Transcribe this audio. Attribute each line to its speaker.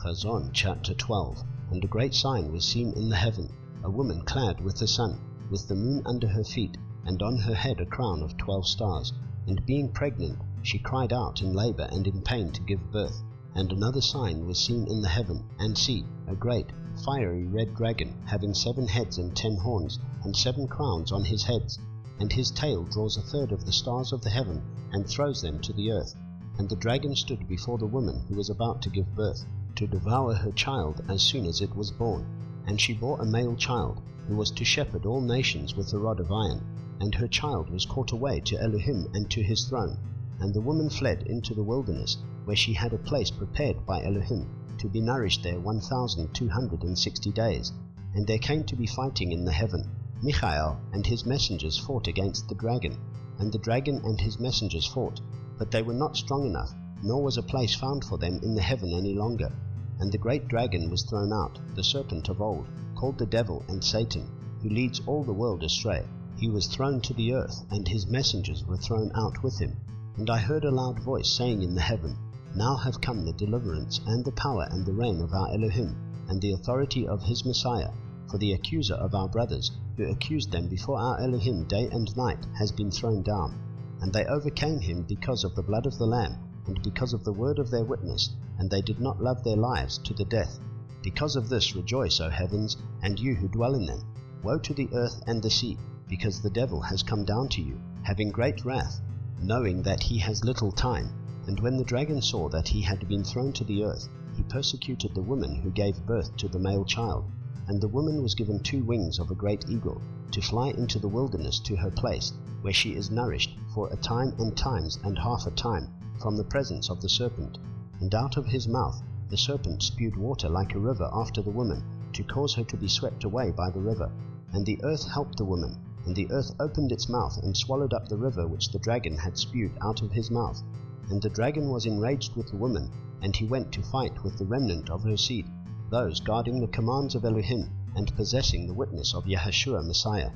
Speaker 1: Ḥazon chapter 12. And a great sign was seen in the heaven, a woman clad with the sun, with the moon under her feet, and on her head a crown of 12 stars. And being pregnant, she cried out in labor and in pain to give birth. And another sign was seen in the heaven, and see, a great, fiery red dragon, having 7 heads and 10 horns, and 7 crowns on his heads. And his tail draws 1/3 of the stars of the heaven, and throws them to the earth. And the dragon stood before the woman who was about to give birth, to devour her child as soon as it was born. And she bore a male child, who was to shepherd all nations with a rod of iron. And her child was caught away to Elohim and to his throne. And the woman fled into the wilderness, where she had a place prepared by Elohim, to be nourished there 1,260 days. And there came to be fighting in the heaven. Michael and his messengers fought against the dragon, and the dragon and his messengers fought, but they were not strong enough, nor was a place found for them in the heaven any longer. And the great dragon was thrown out, the serpent of old, called the devil and Satan, who leads all the world astray. He was thrown to the earth, and his messengers were thrown out with him. And I heard a loud voice saying in the heaven, Now have come the deliverance, and the power, and the reign of our Elohim, and the authority of his Messiah. For the accuser of our brothers, who accused them before our Elohim day and night, has been thrown down. And they overcame him because of the blood of the Lamb, and because of the word of their witness, and they did not love their lives to the death. Because of this rejoice, O heavens, and you who dwell in them. Woe to the earth and the sea, because the devil has come down to you, having great wrath, knowing that he has little time. And when the dragon saw that he had been thrown to the earth, he persecuted the woman who gave birth to the male child. And the woman was given 2 wings of a great eagle, to fly into the wilderness to her place, where she is nourished for a time and times and half a time, from the presence of the serpent. And out of his mouth the serpent spewed water like a river after the woman, to cause her to be swept away by the river. And the earth helped the woman, and the earth opened its mouth and swallowed up the river which the dragon had spewed out of his mouth. And the dragon was enraged with the woman, and he went to fight with the remnant of her seed, those guarding the commands of Elohim, and possessing the witness of Yeshua Messiah.